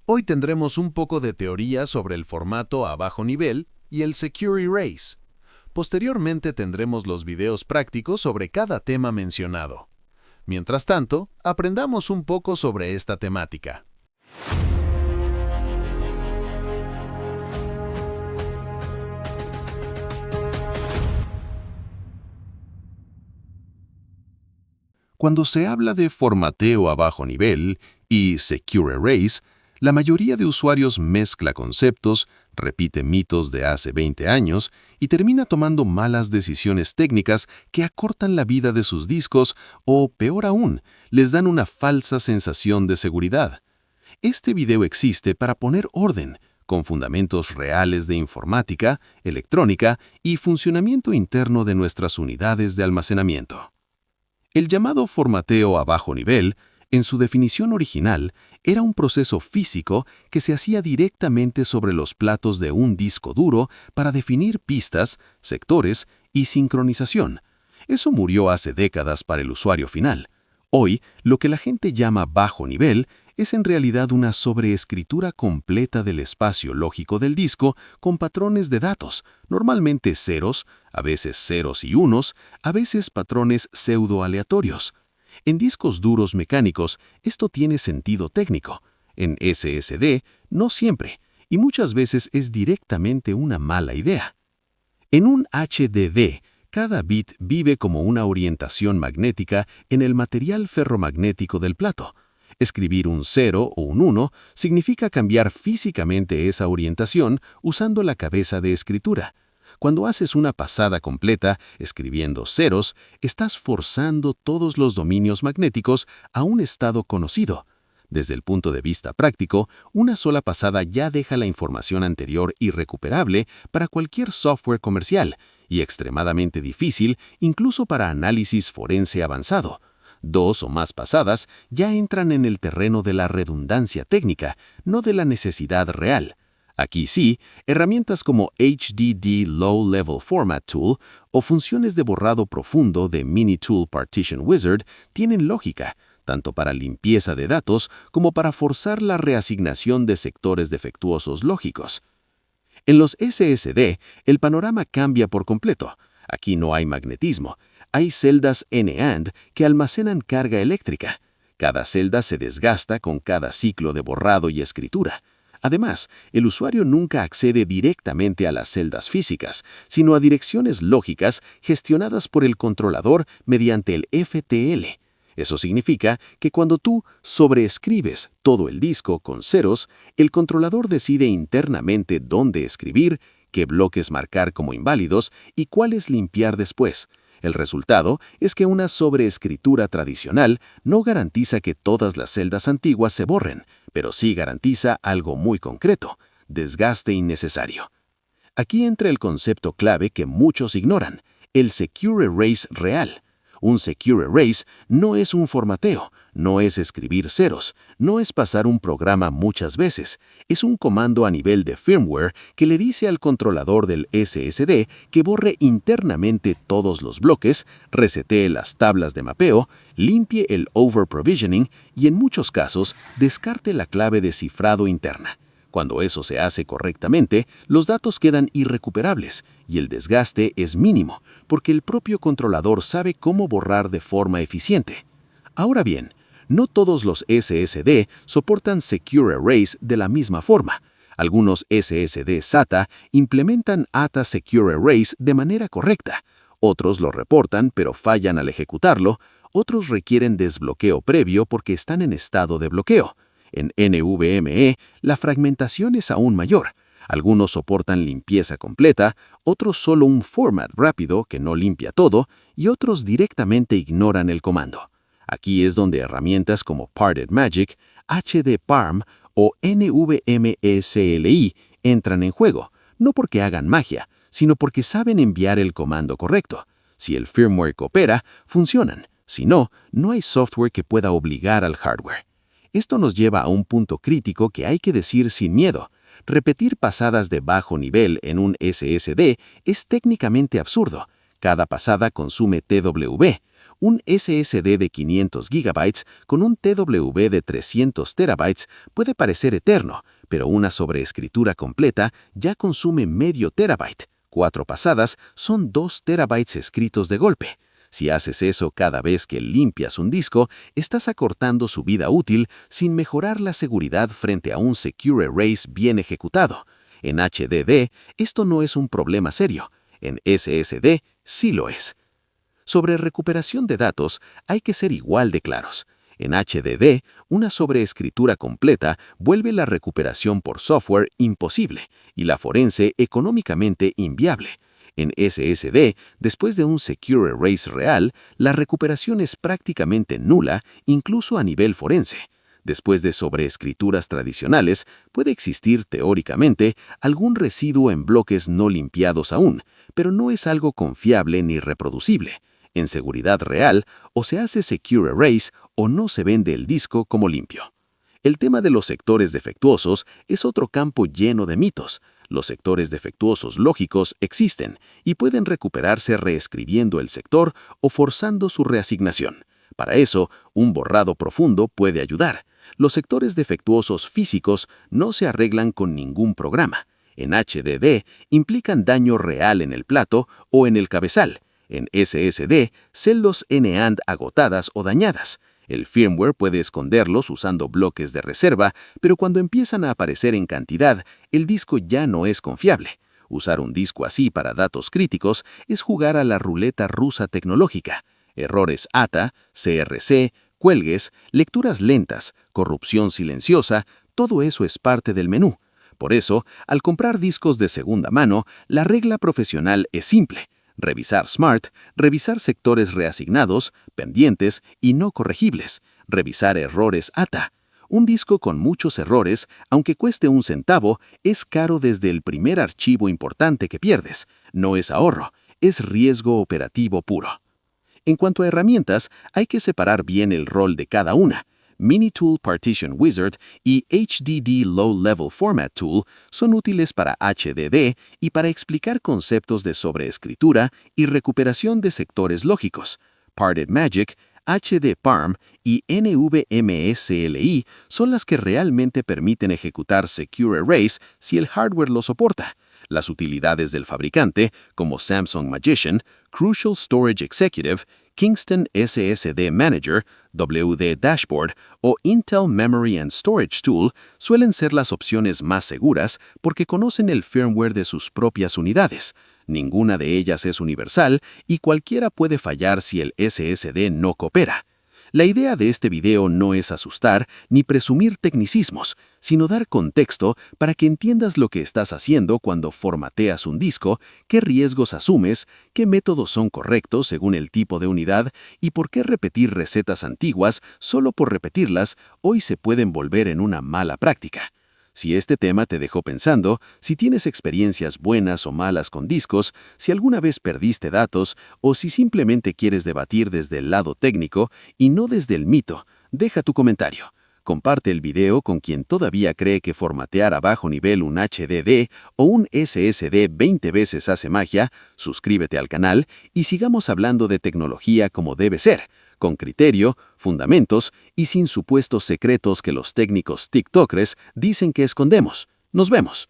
Hoy tendremos un poco de teoría sobre el formato a bajo nivel y el Secure Erase. Posteriormente tendremos los videos prácticos sobre cada tema mencionado. Mientras tanto, aprendamos un poco sobre esta temática. Cuando se habla de formateo a bajo nivel y Secure Erase, la mayoría de usuarios mezcla conceptos, repite mitos de hace 20 años y termina tomando malas decisiones técnicas que acortan la vida de sus discos o, peor aún, les dan una falsa sensación de seguridad. Este video existe para poner orden, con fundamentos reales de informática, electrónica y funcionamiento interno de nuestras unidades de almacenamiento. El llamado formateo a bajo nivel, en su definición original, era un proceso físico que se hacía directamente sobre los platos de un disco duro para definir pistas, sectores y sincronización. Eso murió hace décadas para el usuario final. Hoy, lo que la gente llama bajo nivel es en realidad una sobreescritura completa del espacio lógico del disco con patrones de datos, normalmente ceros, a veces ceros y unos, a veces patrones pseudo-aleatorios. En discos duros mecánicos, esto tiene sentido técnico. En SSD, no siempre, y muchas veces es directamente una mala idea. En un HDD, cada bit vive como una orientación magnética en el material ferromagnético del plato. Escribir un 0 o un 1 significa cambiar físicamente esa orientación usando la cabeza de escritura. Cuando haces una pasada completa escribiendo ceros, estás forzando todos los dominios magnéticos a un estado conocido. Desde el punto de vista práctico, una sola pasada ya deja la información anterior irrecuperable para cualquier software comercial y extremadamente difícil incluso para análisis forense avanzado. Dos o más pasadas ya entran en el terreno de la redundancia técnica, no de la necesidad real. Aquí sí, herramientas como HDD Low Level Format Tool o funciones de borrado profundo de Minitool Partition Wizard tienen lógica, tanto para limpieza de datos como para forzar la reasignación de sectores defectuosos lógicos. En los SSD, el panorama cambia por completo. Aquí no hay magnetismo. Hay celdas NAND que almacenan carga eléctrica. Cada celda se desgasta con cada ciclo de borrado y escritura. Además, el usuario nunca accede directamente a las celdas físicas, sino a direcciones lógicas gestionadas por el controlador mediante el FTL. Eso significa que cuando tú sobreescribes todo el disco con ceros, el controlador decide internamente dónde escribir, qué bloques marcar como inválidos y cuáles limpiar después. El resultado es que una sobreescritura tradicional no garantiza que todas las celdas antiguas se borren, pero sí garantiza algo muy concreto: desgaste innecesario. Aquí entra el concepto clave que muchos ignoran: el Secure Erase real. Un Secure Erase no es un formateo, no es escribir ceros, no es pasar un programa muchas veces. Es un comando a nivel de firmware que le dice al controlador del SSD que borre internamente todos los bloques, resetee las tablas de mapeo, limpie el overprovisioning y en muchos casos descarte la clave de cifrado interna. Cuando eso se hace correctamente, los datos quedan irrecuperables y el desgaste es mínimo, porque el propio controlador sabe cómo borrar de forma eficiente. Ahora bien, no todos los SSD soportan Secure Erase de la misma forma. Algunos SSD SATA implementan ATA Secure Erase de manera correcta. Otros lo reportan pero fallan al ejecutarlo. Otros requieren desbloqueo previo porque están en estado de bloqueo. En NVMe, la fragmentación es aún mayor. Algunos soportan limpieza completa, otros solo un format rápido que no limpia todo, y otros directamente ignoran el comando. Aquí es donde herramientas como Parted Magic, HDParm o NVMe-CLI entran en juego, no porque hagan magia, sino porque saben enviar el comando correcto. Si el firmware coopera, funcionan. Si no, no hay software que pueda obligar al hardware. Esto nos lleva a un punto crítico que hay que decir sin miedo. Repetir pasadas de bajo nivel en un SSD es técnicamente absurdo. Cada pasada consume TW. Un SSD de 500 GB con un TW de 300 TB puede parecer eterno, pero una sobreescritura completa ya consume medio terabyte. 4 pasadas son 2 TB escritos de golpe. Si haces eso cada vez que limpias un disco, estás acortando su vida útil sin mejorar la seguridad frente a un Secure Erase bien ejecutado. En HDD, esto no es un problema serio. En SSD, sí lo es. Sobre recuperación de datos, hay que ser igual de claros. En HDD, una sobreescritura completa vuelve la recuperación por software imposible y la forense económicamente inviable. En SSD, después de un Secure Erase real, la recuperación es prácticamente nula, incluso a nivel forense. Después de sobreescrituras tradicionales, puede existir, teóricamente, algún residuo en bloques no limpiados aún, pero no es algo confiable ni reproducible. En seguridad real, o se hace Secure Erase o no se vende el disco como limpio. El tema de los sectores defectuosos es otro campo lleno de mitos. Los sectores defectuosos lógicos existen y pueden recuperarse reescribiendo el sector o forzando su reasignación. Para eso, un borrado profundo puede ayudar. Los sectores defectuosos físicos no se arreglan con ningún programa. En HDD implican daño real en el plato o en el cabezal. En SSD, celdas NAND agotadas o dañadas. El firmware puede esconderlos usando bloques de reserva, pero cuando empiezan a aparecer en cantidad, el disco ya no es confiable. Usar un disco así para datos críticos es jugar a la ruleta rusa tecnológica. Errores ATA, CRC, cuelgues, lecturas lentas, corrupción silenciosa, todo eso es parte del menú. Por eso, al comprar discos de segunda mano, la regla profesional es simple. Revisar SMART, revisar sectores reasignados, pendientes y no corregibles, revisar errores ATA. Un disco con muchos errores, aunque cueste un centavo, es caro desde el primer archivo importante que pierdes. No es ahorro, es riesgo operativo puro. En cuanto a herramientas, hay que separar bien el rol de cada una. Minitool Partition Wizard y HDD Low Level Format Tool son útiles para HDD y para explicar conceptos de sobreescritura y recuperación de sectores lógicos. Parted Magic, HDParm y NVMe-CLI son las que realmente permiten ejecutar Secure Erase si el hardware lo soporta. Las utilidades del fabricante, como Samsung Magician, Crucial Storage Executive, Kingston SSD Manager, WD Dashboard o Intel Memory and Storage Tool, suelen ser las opciones más seguras porque conocen el firmware de sus propias unidades. Ninguna de ellas es universal y cualquiera puede fallar si el SSD no coopera. La idea de este video no es asustar ni presumir tecnicismos, sino dar contexto para que entiendas lo que estás haciendo cuando formateas un disco, qué riesgos asumes, qué métodos son correctos según el tipo de unidad y por qué repetir recetas antiguas solo por repetirlas hoy se pueden volver en una mala práctica. Si este tema te dejó pensando, si tienes experiencias buenas o malas con discos, si alguna vez perdiste datos o si simplemente quieres debatir desde el lado técnico y no desde el mito, deja tu comentario. Comparte el video con quien todavía cree que formatear a bajo nivel un HDD o un SSD 20 veces hace magia, suscríbete al canal y sigamos hablando de tecnología como debe ser, con criterio, fundamentos y sin supuestos secretos que los técnicos TikTokers dicen que escondemos. Nos vemos.